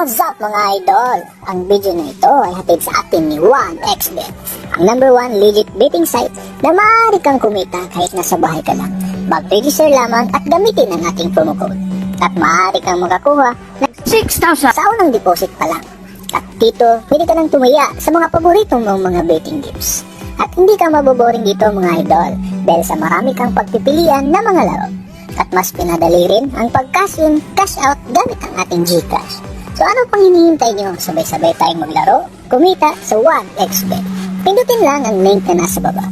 What's up mga idol? Ang video na ito ay hatid sa atin ni 1xBet, ang number 1 legit betting site na maaari kang kumita kahit nasa bahay ka lang. Mag-register lamang at gamitin ang ating promo code. At maaari kang makakuha ng 6,000 sa unang deposit pa lang. At dito, pwede ka nang tumaya sa mga paboritong mong mga betting games. At hindi ka maboboring dito mga idol dahil sa marami kang pagpipilian na mga laro. At mas pinadali rin ang pag-cash in, cash out gamit ang ating GCash. So ano pang hinihintay nyo? Sabay-sabay tayong maglaro, kumita sa 1xBet. Pindutin lang ang link na nasa baba.